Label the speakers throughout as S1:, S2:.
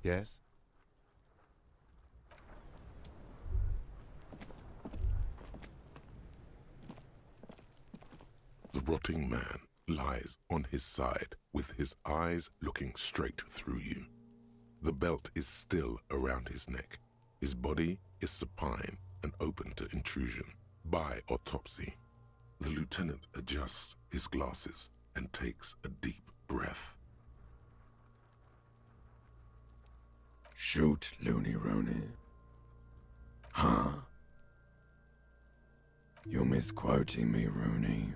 S1: Yes?
S2: The rotting man lies on his side with his eyes looking straight through you. The belt is still around his neck. His body is supine and open to intrusion by autopsy. The lieutenant adjusts his glasses and takes a deep breath.
S3: Shoot, Looney Rooney. Huh? You're misquoting me, Rooney.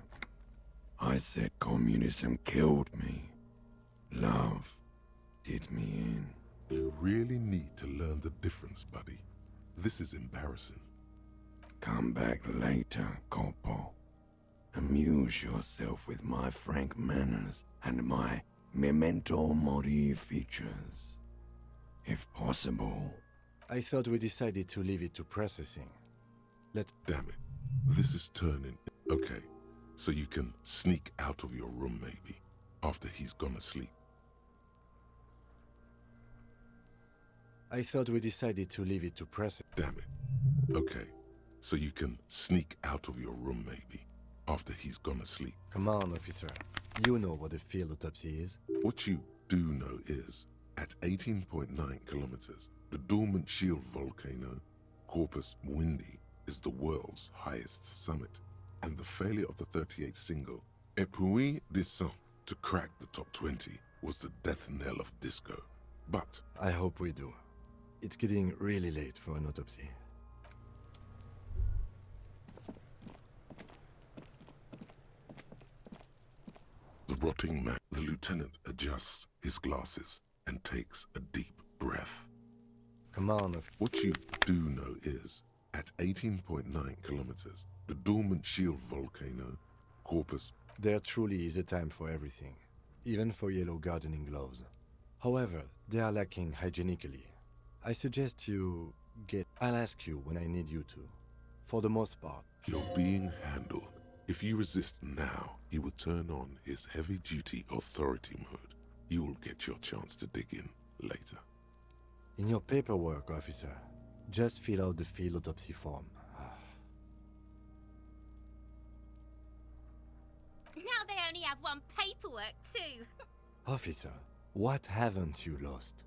S3: I said communism killed me. Love did me in.
S2: You really need to learn the difference, buddy. This is embarrassing.
S3: Come back later, Corporal. Amuse yourself with my frank manners and my memento mori features. If possible.
S1: I thought we decided to leave it to processing.
S2: Damn it. This is turning... Okay, so you can sneak out of your room maybe, after he's gone to sleep.
S1: I thought we decided to leave it to process.
S2: Damn it. Okay, so you can sneak out of your room maybe, after he's gone to sleep.
S1: Come on, officer. You know what a field autopsy is.
S2: What you do know is, at 18.9 kilometers, the dormant shield volcano, Corpus Mundi, is the world's highest summit, and the failure of the 38 single, Et puis descend, to crack the top 20 was the death knell of disco. But
S1: I hope we do. It's getting really late for an autopsy.
S2: the rotting man, the lieutenant adjusts his glasses and takes a deep breath.
S1: Come on.
S2: What you do know is, at 18.9 kilometers, the dormant shield volcano, Corpus...
S1: There truly is a time for everything, even for yellow gardening gloves. However, they are lacking hygienically. I suggest you get... I'll ask you when I need you to. For the most part.
S2: You're being handled. If you resist now, he will turn on his heavy-duty authority mode. You will get your chance to dig in later.
S1: In your paperwork, officer, just fill out the field autopsy form.
S4: Now they only have one paperwork too.
S1: Officer, what haven't you lost?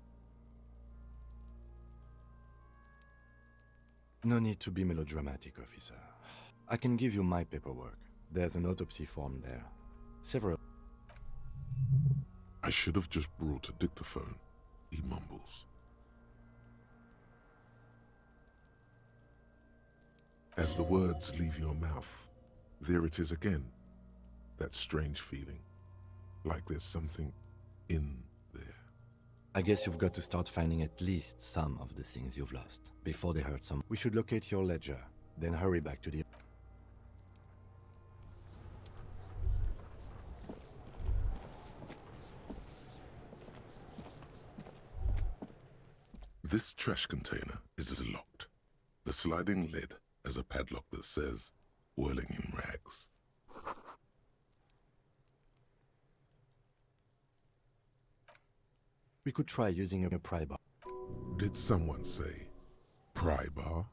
S1: No need to be melodramatic, officer. I can give you my paperwork. There's an autopsy form there. Several...
S2: I should have just brought a dictaphone, he mumbles. As the words leave your mouth, there it is again. That strange feeling, like there's something in there.
S1: I guess you've got to start finding at least some of the things you've lost, before they hurt some. We should locate your ledger, then hurry back to the...
S2: This trash container is locked. The sliding lid has a padlock that says, "Whirling in rags."
S1: We could try using a pry bar.
S2: Did someone say, pry bar?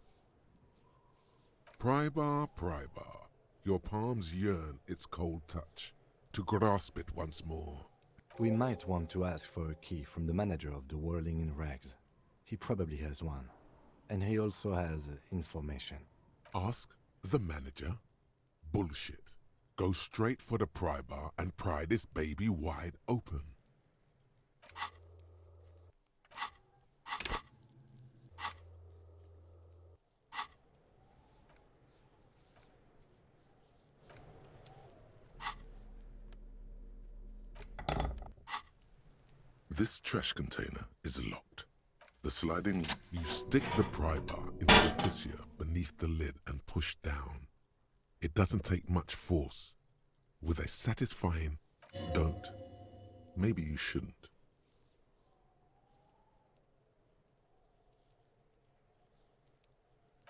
S2: Pry bar, pry bar. Your palms yearn its cold touch, to grasp it once more.
S1: We might want to ask for a key from the manager of the Whirling in Rags. He probably has one. And he also has information.
S2: Ask the manager? Bullshit. Go straight for the pry bar and pry this baby wide open. This trash container is locked. The sliding... You stick the pry bar into the fissure beneath the lid and push down. It doesn't take much force. With a satisfying don't. Maybe you shouldn't.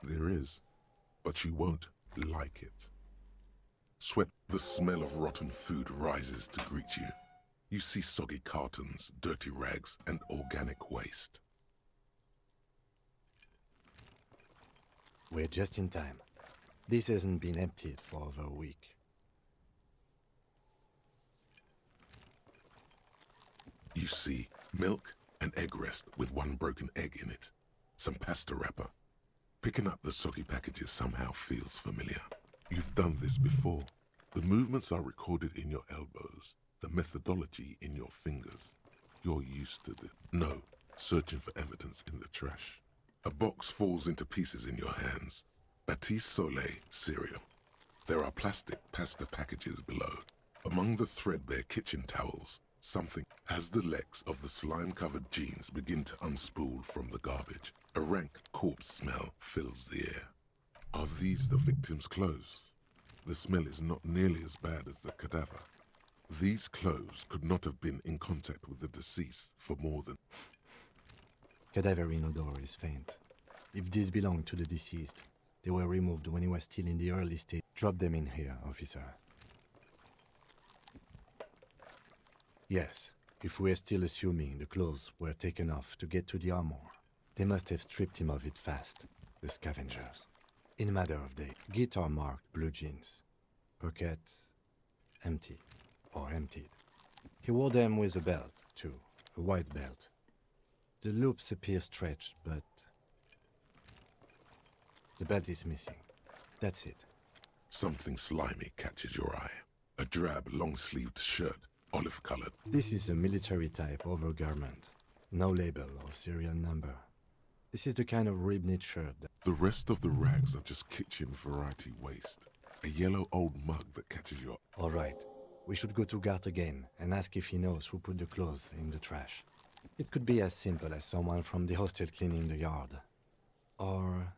S2: There is, but you won't like it. Sweat, the smell of rotten food rises to greet you. You see soggy cartons, dirty rags, and organic waste.
S1: We're just in time. This hasn't been emptied for over a week.
S2: You see milk and egg rest with one broken egg in it. Some pasta wrapper. Picking up the soggy packages somehow feels familiar. You've done this before. The movements are recorded in your elbows, the methodology in your fingers. You're used to this. No, searching for evidence in the trash. A box falls into pieces in your hands. Batiste Soleil cereal. There are plastic pasta packages below. Among the threadbare kitchen towels, something. As the legs of the slime-covered jeans begin to unspool from the garbage, a rank corpse smell fills the air. Are these the victim's clothes? The smell is not nearly as bad as the cadaver. These clothes could not have been in contact with the deceased for more than...
S1: Cadaverine odor is faint. If these belong to the deceased, they were removed when he was still in the early stage. Drop them in here, officer. Yes, if we're still assuming the clothes were taken off to get to the armor, they must have stripped him of it fast, the scavengers. In a matter of days, guitar-marked blue jeans. Pockets empty, or emptied. He wore them with a belt, too, a white belt. The loops appear stretched, but the belt is missing. That's it.
S2: Something slimy catches your eye. A drab, long-sleeved shirt, olive-colored.
S1: This is a military-type overgarment. No label or serial number. This is the kind of rib-knit shirt that...
S2: The rest of the rags are just kitchen variety waste. A yellow old mug that catches your...
S1: All right. We should go to Gart again and ask if he knows who put the clothes in the trash. It could be as simple as someone from the hostel cleaning the yard. Or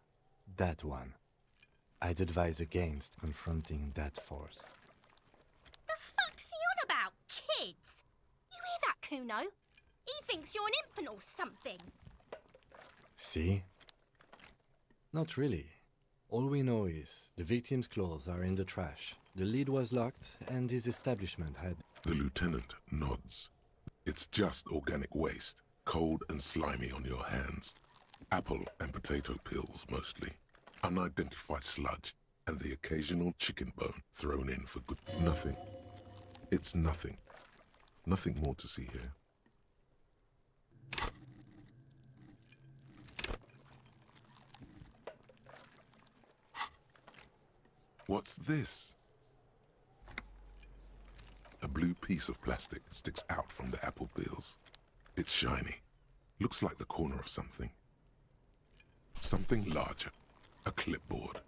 S1: that one. I'd advise against confronting that force.
S4: The fuck's he on about, kids? You hear that, Kuno? He thinks you're an infant or something.
S1: See? Not really. All we know is the victim's clothes are in the trash. The lid was locked and his establishment had...
S2: The lieutenant nods. It's just organic waste, cold and slimy on your hands. Apple and potato peels, mostly. Unidentified sludge, and the occasional chicken bone thrown in for good... Nothing. It's nothing. Nothing more to see here. What's this? A blue piece of plastic sticks out from the apple peels. It's shiny. Looks like the corner of something. Something larger. A clipboard.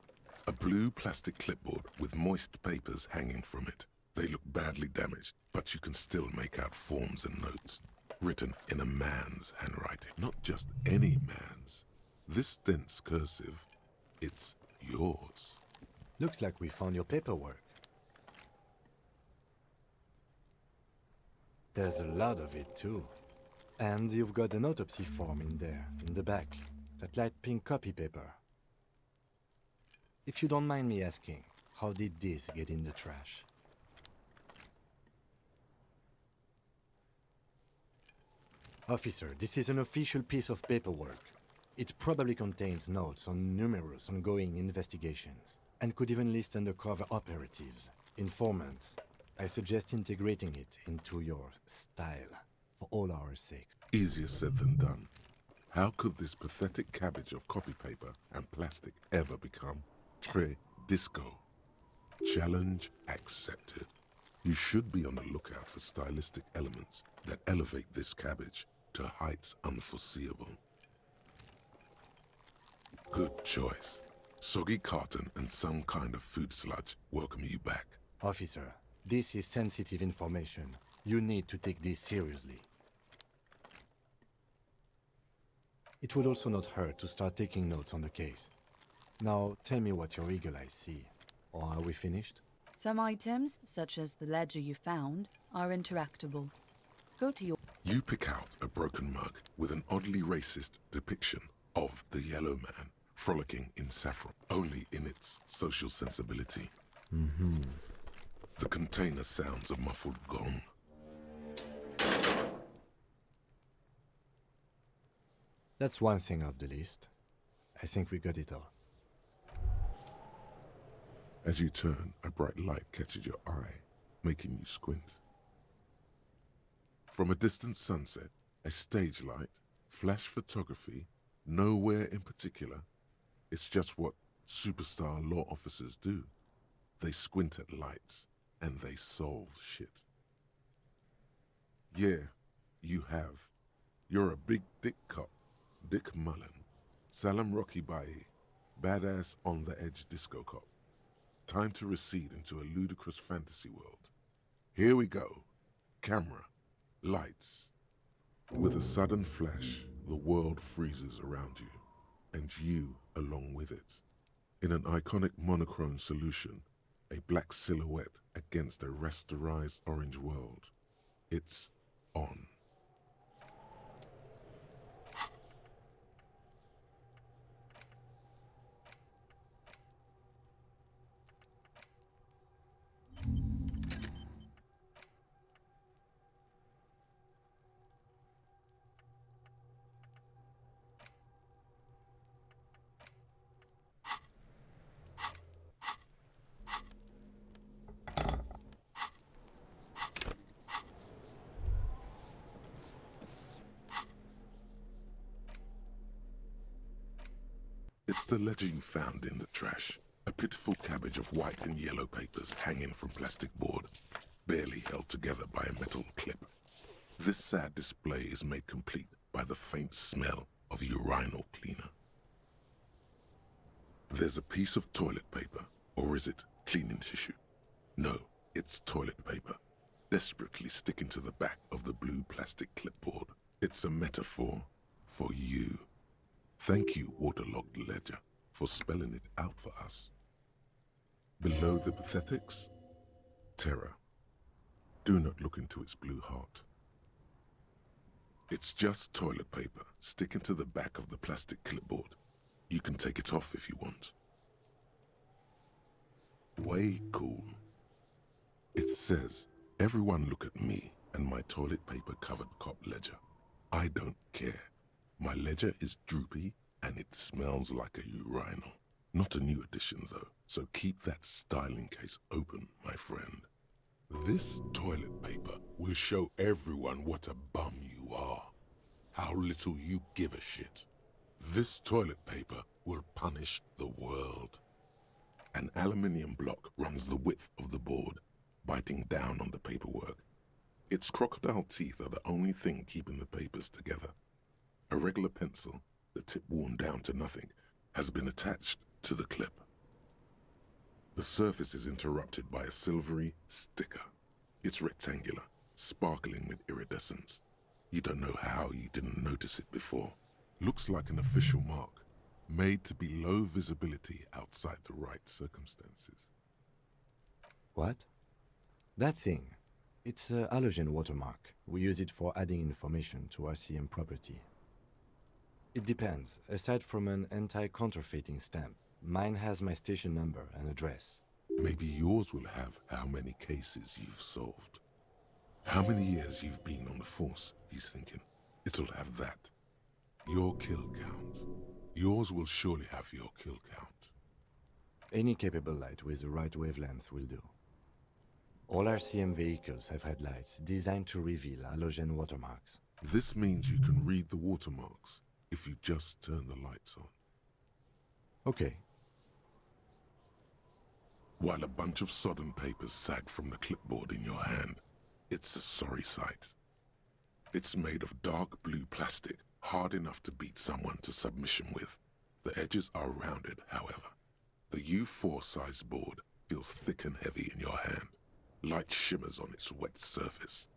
S2: A blue plastic clipboard with moist papers hanging from it. They look badly damaged, but you can still make out forms and notes. Written in a man's handwriting. Not just any man's. This dense cursive, it's yours.
S1: Looks like we found your paperwork. There's a lot of it, too. And you've got an autopsy form in there, in the back. That light pink copy paper. If you don't mind me asking, how did this get in the trash? Officer, this is an official piece of paperwork. It probably contains notes on numerous ongoing investigations, and could even list undercover operatives, informants. I suggest integrating it into your style, for all our sakes.
S2: Easier said than done. How could this pathetic cabbage of copy paper and plastic ever become très disco? Challenge accepted. You should be on the lookout for stylistic elements that elevate this cabbage to heights unforeseeable. Good choice. Soggy carton and some kind of food sludge welcome you back.
S1: Officer, this is sensitive information. You need to take this seriously. It would also not hurt to start taking notes on the case. Now, tell me what your eagle eyes see. Or are we finished?
S5: Some items, such as the ledger you found, are interactable. Go to your...
S2: You pick out a broken mug with an oddly racist depiction of the yellow man frolicking in saffron, only in its social sensibility. The container sounds a muffled gong.
S1: That's one thing off the list. I think we got it all.
S2: As you turn, a bright light catches your eye, making you squint. From a distant sunset, a stage light, flash photography, nowhere in particular. It's just what superstar law officers do. They squint at lights, and they solve shit. Yeah, you have. You're a big dick cop, Dick Mullen, Salam Rocky Bayi, badass on-the-edge disco cop. Time to recede into a ludicrous fantasy world. Here we go. Camera. Lights. With a sudden flash, the world freezes around you, and you along with it. In an iconic monochrome solution, a black silhouette against a rasterized orange world. It's on. It's the ledger you found in the trash. A pitiful cabbage of white and yellow papers hanging from plastic board, barely held together by a metal clip. This sad display is made complete by the faint smell of urinal cleaner. There's a piece of toilet paper, or is it cleaning tissue? No, it's toilet paper, desperately sticking to the back of the blue plastic clipboard. It's a metaphor for you. Thank you, waterlogged ledger, for spelling it out for us. Below the pathetics, terror. Do not look into its blue heart. It's just toilet paper sticking to the back of the plastic clipboard. You can take it off if you want. Way cool. It says, everyone look at me and my toilet paper covered cop ledger. I don't care. My ledger is droopy, and it smells like a urinal. Not a new edition, though, so keep that styling case open, my friend. This toilet paper will show everyone what a bum you are, how little you give a shit. This toilet paper will punish the world. An aluminium block runs the width of the board, biting down on the paperwork. Its crocodile teeth are the only thing keeping the papers together. A regular pencil, the tip worn down to nothing, has been attached to the clip. The surface is interrupted by a silvery sticker. It's rectangular, sparkling with iridescence. You don't know how you didn't notice it before. Looks like an official mark, made to be low visibility outside the right circumstances.
S1: What? That thing. It's a halogen watermark. We use it for adding information to RCM property. It depends. Aside from an anti-counterfeiting stamp, mine has my station number and address.
S2: Maybe yours will have how many cases you've solved. How many years you've been on the force, he's thinking. It'll have that. Your kill count. Yours will surely have your kill count.
S1: Any capable light with the right wavelength will do. All RCM vehicles have headlights designed to reveal halogen watermarks.
S2: This means you can read the watermarks if you just turn the lights on.
S1: Okay.
S2: While a bunch of sodden papers sag from the clipboard in your hand, it's a sorry sight. It's made of dark blue plastic, hard enough to beat someone to submission with. The edges are rounded, however. The U4 size board feels thick and heavy in your hand. Light shimmers on its wet surface.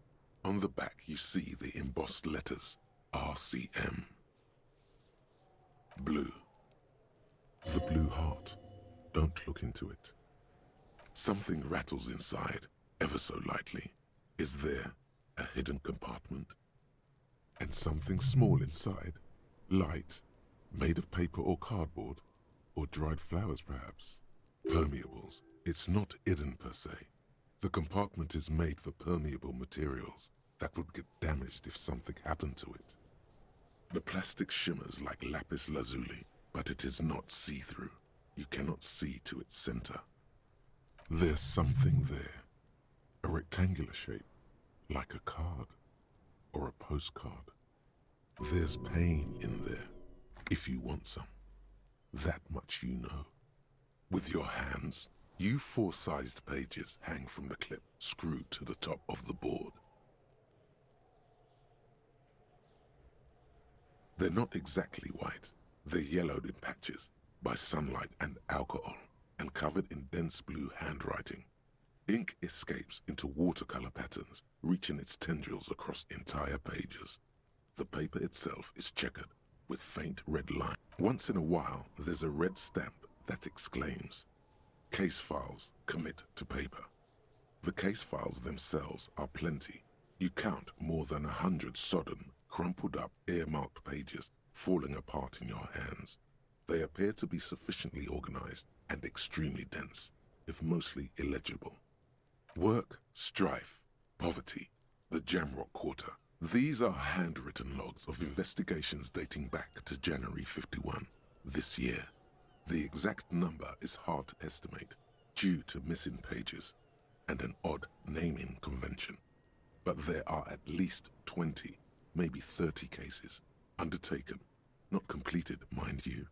S2: On the back you see the embossed letters, RCM. Blue. The blue heart. Don't look into it. Something rattles inside, ever so lightly. Is there a hidden compartment? And something small inside, light, made of paper or cardboard, or dried flowers perhaps. Permeables. It's not hidden per se. The compartment is made for permeable materials that would get damaged if something happened to it. The plastic shimmers like lapis lazuli, but it is not see-through. You cannot see to its center. There's something there. A rectangular shape, like a card or a postcard. There's pain in there, if you want some. That much you know. With your hands, you four-sized pages hang from the clip screwed to the top of the board. They're not exactly white. They're yellowed in patches by sunlight and alcohol and covered in dense blue handwriting. Ink escapes into watercolor patterns, reaching its tendrils across entire pages. The paper itself is checkered with faint red lines. Once in a while, there's a red stamp that exclaims, "Case files commit to paper." The case files themselves are plenty. You count more than 100 sodden, crumpled up, earmarked pages falling apart in your hands. They appear to be sufficiently organized and extremely dense, if mostly illegible. Work, strife, poverty, the Jamrock Quarter. These are handwritten logs of investigations dating back to January 51, this year. The exact number is hard to estimate due to missing pages and an odd naming convention. But there are at least 20, maybe 30 cases undertaken, not completed, mind you.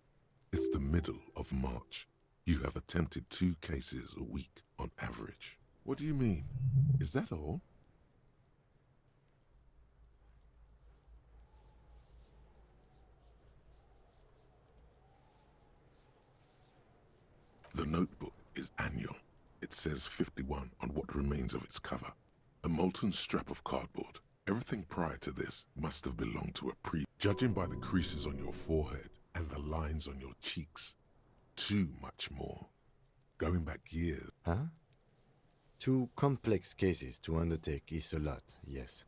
S2: It's the middle of March. You have attempted 2 cases a week on average. What do you mean? Is that all? The notebook is annual. It says 51 on what remains of its cover. A molten strap of cardboard. Everything prior to this must have belonged to a Judging by the creases on your forehead and the lines on your cheeks, too much more. Going back years.
S1: Huh? 2 complex cases to undertake is a lot, yes.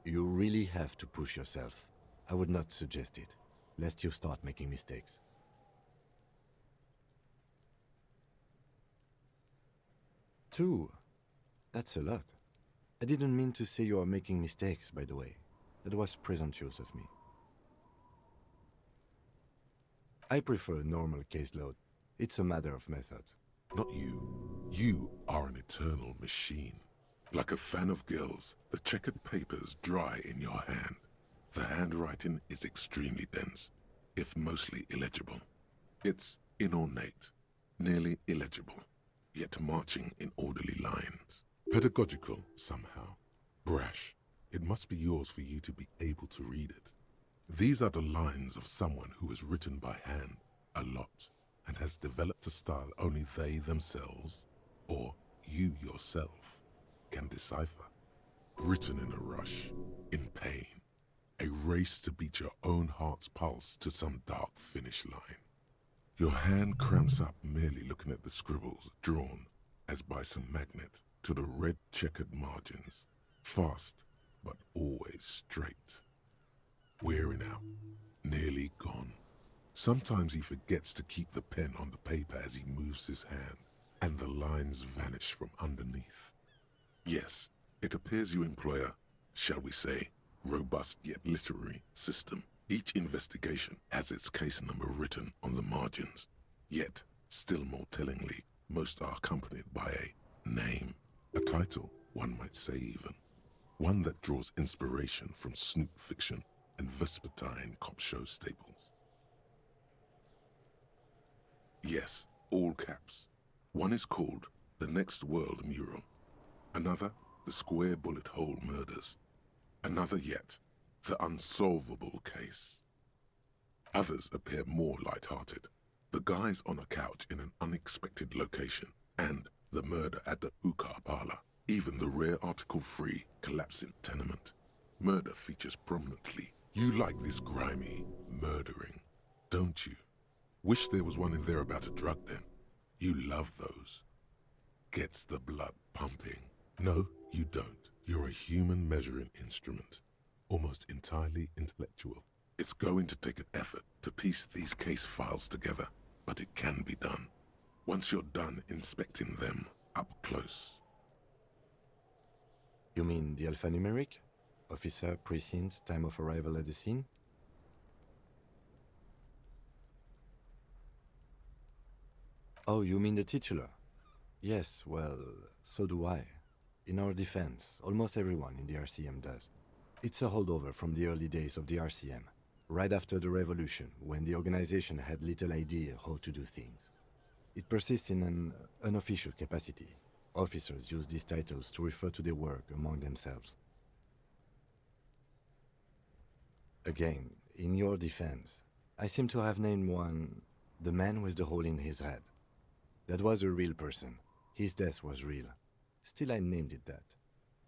S1: You really have to push yourself. I would not suggest it, lest you start making mistakes. Two? That's a lot. I didn't mean to say you are making mistakes, by the way. That was presumptuous of me. I prefer a normal caseload. It's a matter of method.
S2: Not you. You are an eternal machine. Like a fan of gills, the checkered papers dry in your hand. The handwriting is extremely dense, if mostly illegible. It's inornate, nearly illegible, yet marching in orderly lines. Pedagogical, somehow. Brash. It must be yours for you to be able to read it. These are the lines of someone who has written by hand a lot and has developed a style only they themselves, or you yourself, can decipher. Written in a rush, in pain, a race to beat your own heart's pulse to some dark finish line. Your hand cramps up merely looking at the scribbles drawn, as by some magnet, to the red checkered margins, fast but always straight. Wearing out, nearly gone. Sometimes he forgets to keep the pen on the paper as he moves his hand, and the lines vanish from underneath. Yes, it appears you employ a, shall we say, robust yet literary system. Each investigation has its case number written on the margins. Yet, still more tellingly, most are accompanied by a name, a title, one might say even. One that draws inspiration from snoop fiction and vespertine cop show staples. Yes, all caps. One is called The Next World Mural. Another, The Square Bullet Hole Murders. Another yet, The Unsolvable Case. Others appear more light-hearted. The guys on a couch in an unexpected location, and the murder at the hookah parlor. Even the rare article-free collapsing tenement. Murder features prominently. You like this grimy murdering, don't you? Wish there was one in there about a drug then. You love those. Gets the blood pumping. No, you don't. You're a human measuring instrument. Almost entirely intellectual. It's going to take an effort to piece these case files together, but it can be done. Once you're done inspecting them up close.
S1: You mean the alphanumeric? Officer, precinct, time of arrival at the scene? Oh, you mean the titular? Yes, well, so do I. In our defense, almost everyone in the RCM does. It's a holdover from the early days of the RCM, right after the revolution, when the organization had little idea how to do things. It persists in an unofficial capacity. Officers use these titles to refer to their work among themselves. Again, in your defense, I seem to have named one the man with the hole in his head. That was a real person. His death was real. Still, I named it that,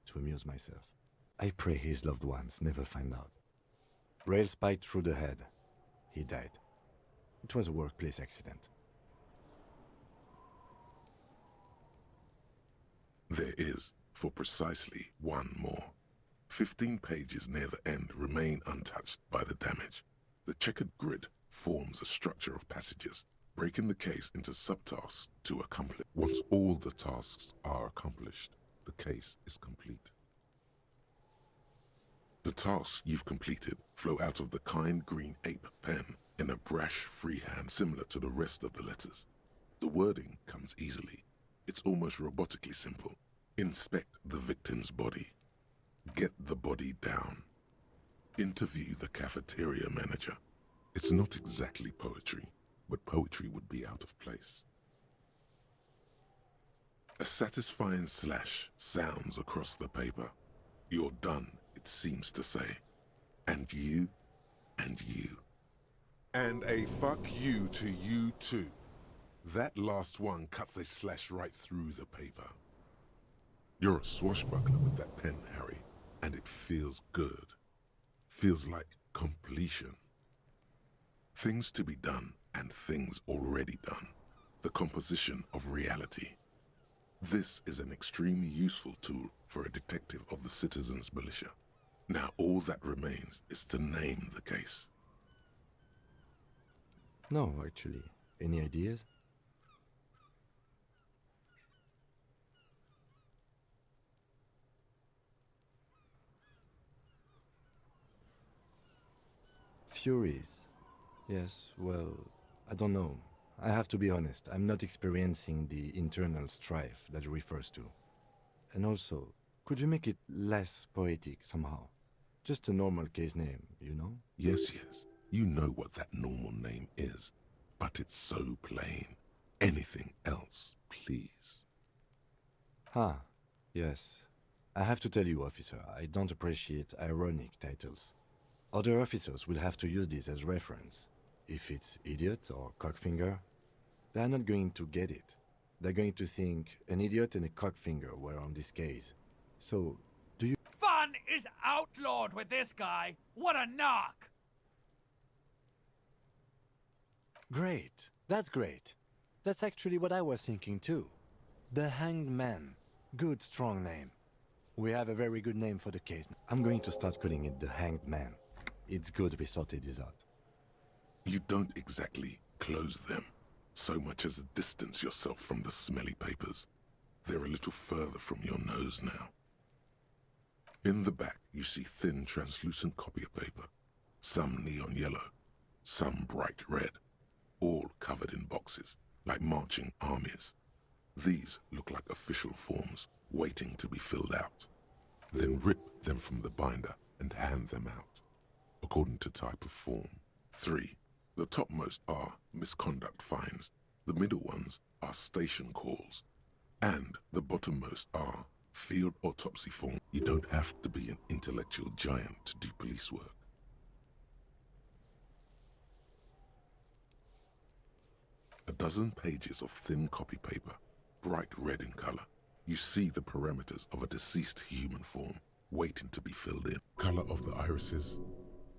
S1: to amuse myself. I pray his loved ones never find out. Rail spiked through the head. He died. It was a workplace accident.
S2: There is, for precisely one more. 15 pages near the end remain untouched by the damage. The checkered grid forms a structure of passages, breaking the case into subtasks to accomplish. Once all the tasks are accomplished, the case is complete. The tasks you've completed flow out of the kind green ape pen in a brash freehand similar to the rest of the letters. The wording comes easily. It's almost robotically simple. Inspect the victim's body. Get the body down. Interview the cafeteria manager. It's not exactly poetry, but poetry would be out of place. A satisfying slash sounds across the paper. You're done, it seems to say. And you, and you. And a fuck you to you too. That last one cuts a slash right through the paper. You're a swashbuckler with that pen, Harry, and it feels good. Feels like completion. Things to be done and things already done. The composition of reality. This is an extremely useful tool for a detective of the Citizens Militia. Now all that remains is to name the case.
S1: No, actually. Any ideas? Furies. Yes, well, I don't know. I have to be honest, I'm not experiencing the internal strife that it refers to. And also, could you make it less poetic somehow? Just a normal case name, you know?
S2: Yes, yes, you know what that normal name is, but it's so plain. Anything else, please.
S1: Ah, yes. I have to tell you, officer, I don't appreciate ironic titles. Other officers will have to use this as reference. If it's idiot or cockfinger, they're not going to get it. They're going to think an idiot and a cockfinger were on this case. So, do you...
S6: Fun is outlawed with this guy. What a knock!
S1: Great. That's great. That's actually what I was thinking too. The Hanged Man. Good, strong name. We have a very good name for the case. I'm going to start calling it the Hanged Man. It's good we sorted this out.
S2: You don't exactly close them, so much as distance yourself from the smelly papers. They're a little further from your nose now. In the back, you see thin, translucent copier paper. Some neon yellow, some bright red, all covered in boxes, like marching armies. These look like official forms, waiting to be filled out. Then rip them from the binder and hand them out, according to type of form. 3. The topmost are misconduct fines, the middle ones are station calls, and the bottommost are field autopsy form. You don't have to be an intellectual giant to do police work. A dozen pages of thin copy paper, bright red in color. You see the parameters of a deceased human form, waiting to be filled in. Color of the irises,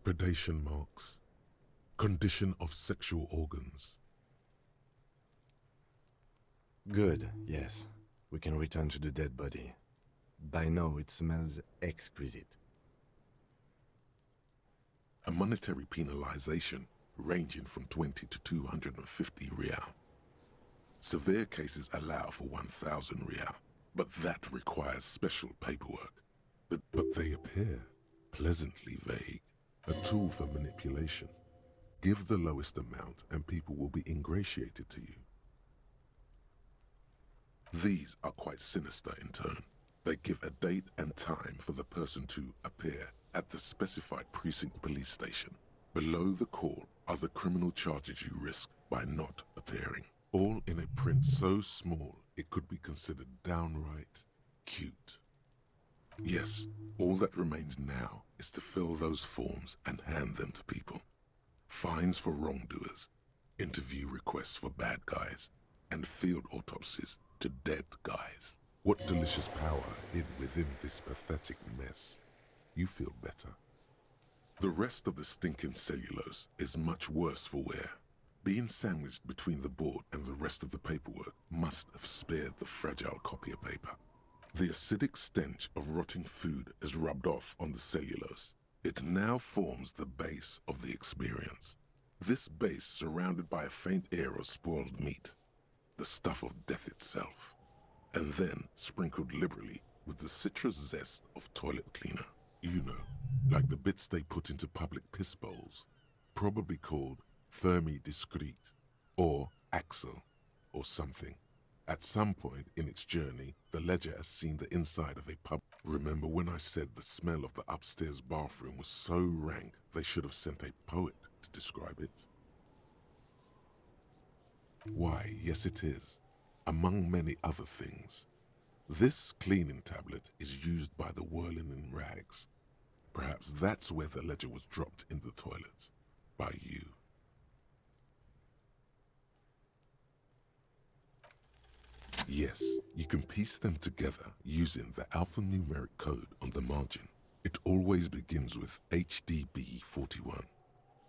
S2: predation marks, condition of sexual organs.
S1: Good, yes. We can return to the dead body. By now it smells exquisite.
S2: A monetary penalization ranging from 20 to 250 real. Severe cases allow for 1,000 real, but that requires special paperwork. But they appear pleasantly vague, a tool for manipulation. Give the lowest amount and people will be ingratiated to you. These are quite sinister in tone. They give a date and time for the person to appear at the specified precinct police station. Below the call are the criminal charges you risk by not appearing. All in a print so small it could be considered downright cute. Yes, all that remains now is to fill those forms and hand them to people. Fines for wrongdoers, interview requests for bad guys, and field autopsies to dead guys. What delicious power hid within this pathetic mess. You feel better. The rest of the stinking cellulose is much worse for wear. Being sandwiched between the board and the rest of the paperwork must have spared the fragile copier paper. The acidic stench of rotting food is rubbed off on the cellulose. It now forms the base of the experience. This base surrounded by a faint air of spoiled meat, the stuff of death itself, and then sprinkled liberally with the citrus zest of toilet cleaner. You know, like the bits they put into public piss bowls, probably called Fermi Discrete, or Axel, or something. At some point in its journey, the ledger has seen the inside of a pub. Remember when I said the smell of the upstairs bathroom was so rank they should have sent a poet to describe it? Why, yes it is, among many other things. This cleaning tablet is used by the whirling in rags. Perhaps that's where the ledger was dropped in the toilet, by you. Yes, you can piece them together using the alphanumeric code on the margin. It always begins with HDB41,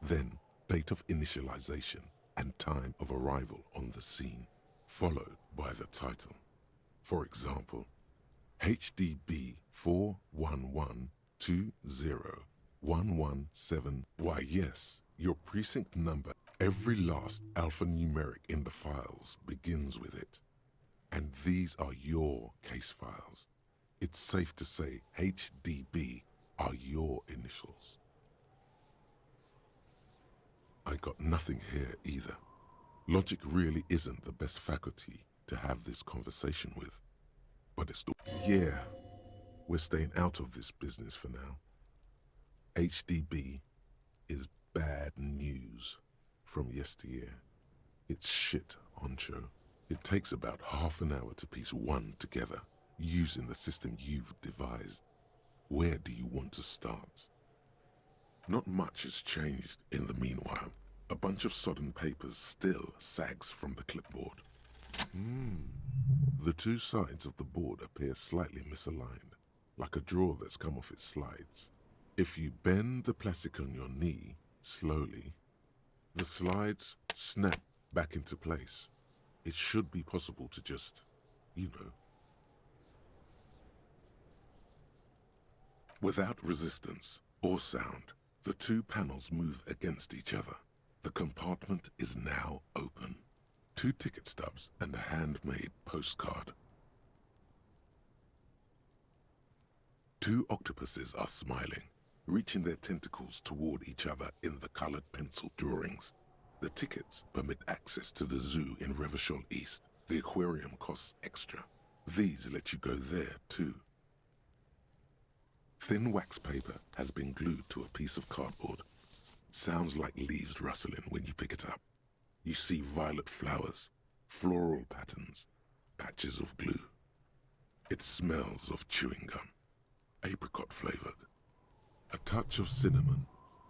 S2: then date of initialization and time of arrival on the scene, followed by the title. For example, HDB 411201117. Why yes, your precinct number, every last alphanumeric in the files begins with it. And these are your case files. It's safe to say HDB are your initials. I got nothing here either. Logic really isn't the best faculty to have this conversation with. But it's the... Yeah, we're staying out of this business for now. HDB is bad news from yesteryear. It's shit, honcho. It takes about half an hour to piece one together, using the system you've devised. Where do you want to start? Not much has changed in the meanwhile. A bunch of sodden papers still sags from the clipboard. The two sides of the board appear slightly misaligned, like a drawer that's come off its slides. If you bend the plastic on your knee slowly, the slides snap back into place. It should be possible to just, you know. Without resistance or sound, the two panels move against each other. The compartment is now open. 2 ticket stubs and a handmade postcard. 2 octopuses are smiling, reaching their tentacles toward each other in the colored pencil drawings. The tickets permit access to the zoo in Revachol East. The aquarium costs extra. These let you go there too. Thin wax paper has been glued to a piece of cardboard. Sounds like leaves rustling when you pick it up. You see violet flowers, floral patterns, patches of glue. It smells of chewing gum, apricot flavored. A touch of cinnamon,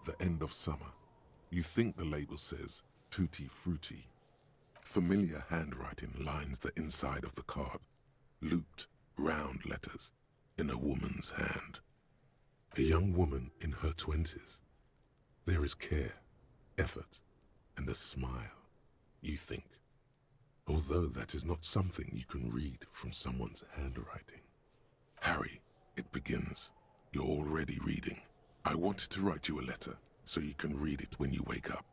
S2: the end of summer. You think the label says Tutti Frutti. Familiar handwriting lines the inside of the card. Looped, round letters in a woman's hand. A young woman in her 20s. There is care, effort, and a smile, you think. Although that is not something you can read from someone's handwriting. Harry, it begins. You're already reading. I wanted to write you a letter so you can read it when you wake up.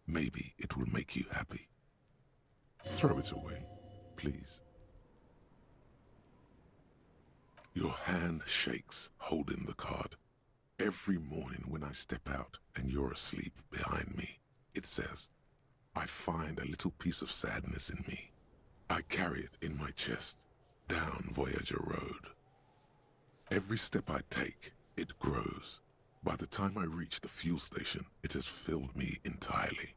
S2: Maybe it will make you happy. Throw it away, please. Your hand shakes, holding the card. Every morning when I step out and you're asleep behind me, it says, I find a little piece of sadness in me. I carry it in my chest, down Voyager Road. Every step I take, it grows. By the time I reach the fuel station, it has filled me entirely.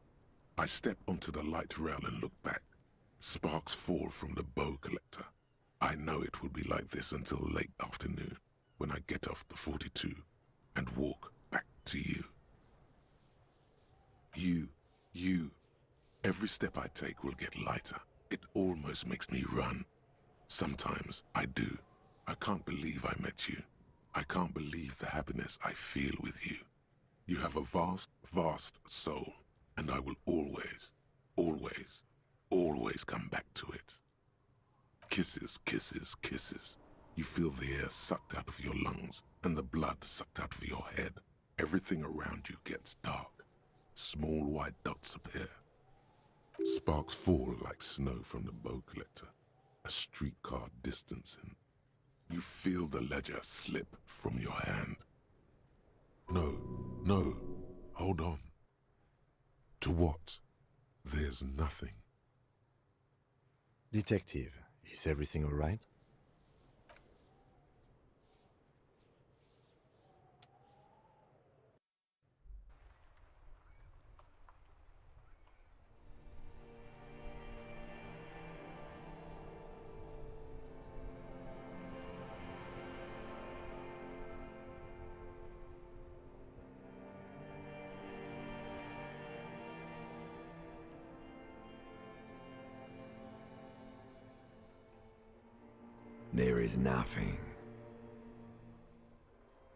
S2: I step onto the light rail and look back. Sparks fall from the bow collector. I know it will be like this until late afternoon, when I get off the 42 and walk back to you. You. Every step I take will get lighter. It almost makes me run. Sometimes I do. I can't believe I met you. I can't believe the happiness I feel with you. You have a vast, vast soul, and I will always, always, always come back to it. Kisses, kisses, kisses. You feel the air sucked out of your lungs and the blood sucked out of your head. Everything around you gets dark. Small white dots appear. Sparks fall like snow from the bow collector. A streetcar distancing. You feel the ledger slip from your hand. No, hold on. To what? There's nothing.
S1: Detective, is everything all right?
S3: There is nothing.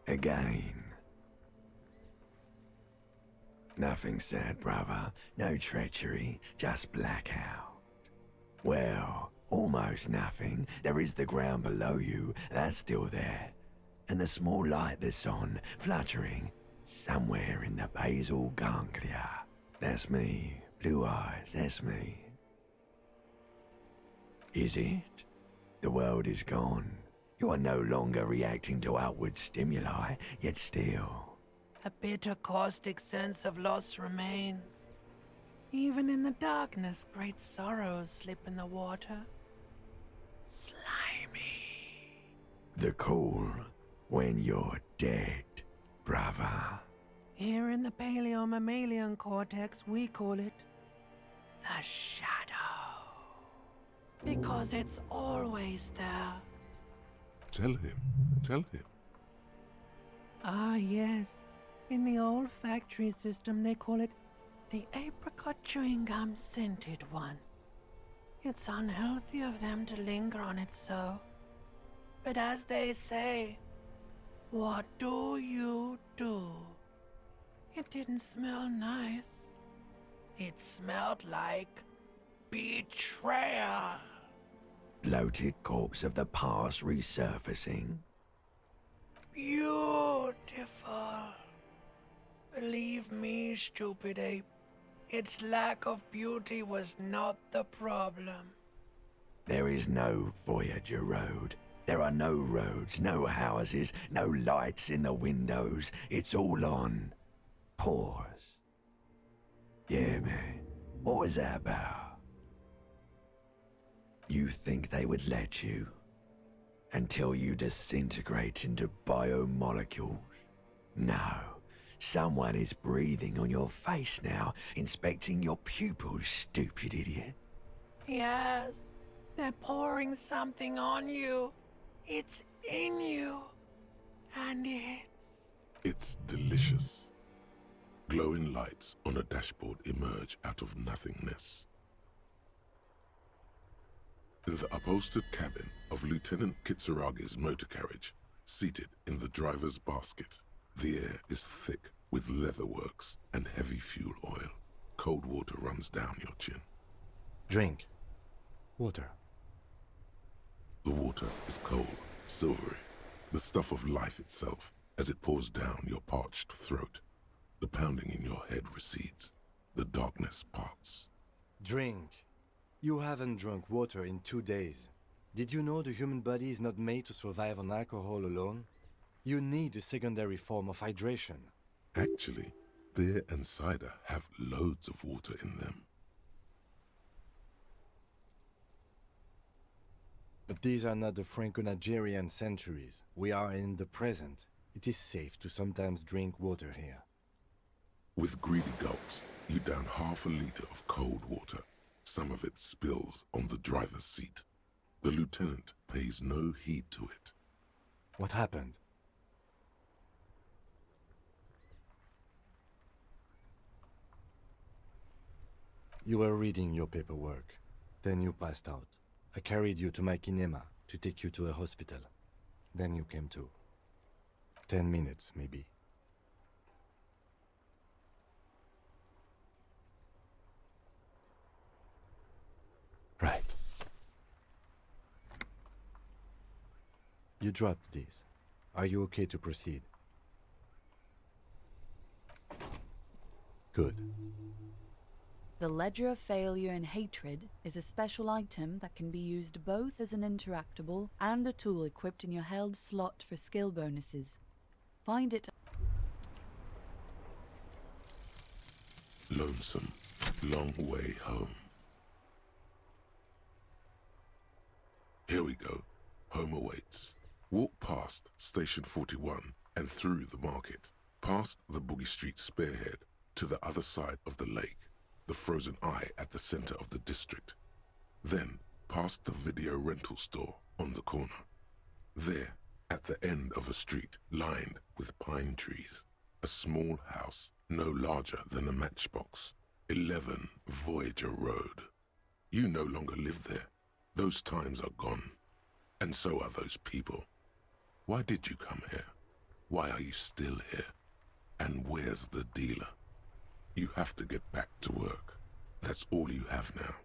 S3: Again. Nothing sad, brother. No treachery, just blackout. Well, almost nothing. There is the ground below you, that's still there. And the small light that's on, fluttering, somewhere in the basal ganglia. That's me. Blue eyes, that's me. Is it? The world is gone. You are no longer reacting to outward stimuli, yet still.
S7: A bitter, caustic sense of loss remains. Even in the darkness, great sorrows slip in the water. Slimy.
S3: The cool when you're dead, brother.
S7: Here in the paleo-mammalian cortex, we call it the shadow. Because it's always there.
S2: Tell him.
S7: Ah, yes. In the olfactory system, they call it the apricot chewing gum scented one. It's unhealthy of them to linger on it so. But as they say, what do you do? It didn't smell nice. It smelled like betrayal.
S3: Bloated corpse of the past resurfacing.
S7: Beautiful. Believe me, stupid ape, its lack of beauty was not the problem.
S3: There is no Voyager Road. There are no roads, no houses, no lights in the windows. It's all on pause. Yeah, man. What was that about? You think they would let you? Until you disintegrate into biomolecules? No. Someone is breathing on your face now, inspecting your pupils, stupid idiot.
S7: Yes, they're pouring something on you. It's in you. And
S2: It's delicious. Glowing lights on a dashboard emerge out of nothingness. In the upholstered cabin of Lieutenant Kitsuragi's motor carriage, seated in the driver's basket, the air is thick with leatherworks and heavy fuel oil. Cold water runs down your chin.
S1: Drink. Water.
S2: The water is cold, silvery, the stuff of life itself as it pours down your parched throat. The pounding in your head recedes. The darkness parts.
S1: Drink. You haven't drunk water in 2 days. Did you know the human body is not made to survive on alcohol alone? You need a secondary form of hydration.
S2: Actually, beer and cider have loads of water in them.
S1: But these are not the Franco-Nigerian centuries. We are in the present. It is safe to sometimes drink water here.
S2: With greedy gulps, you down half a liter of cold water. Some of it spills on the driver's seat. The lieutenant pays no heed to it.
S1: What happened? You were reading your paperwork. Then you passed out. I carried you to my kinema to take you to a hospital. Then you came to. 10 minutes, maybe. Right. You dropped these. Are you okay to proceed? Good.
S5: The Ledger of Failure and Hatred is a special item that can be used both as an interactable and a tool equipped in your held slot for skill bonuses. Find it.
S2: Lonesome, long way home. Here we go. Home awaits. Walk past Station 41 and through the market, past the Boogie Street spearhead to the other side of the lake, the frozen eye at the center of the district. Then past the video rental store on the corner. There, at the end of a street lined with pine trees, a small house no larger than a matchbox. 11 Voyager Road. You no longer live there. Those times are gone. And so are those people. Why did you come here? Why are you still here? And where's the dealer? You have to get back to work. That's all you have now.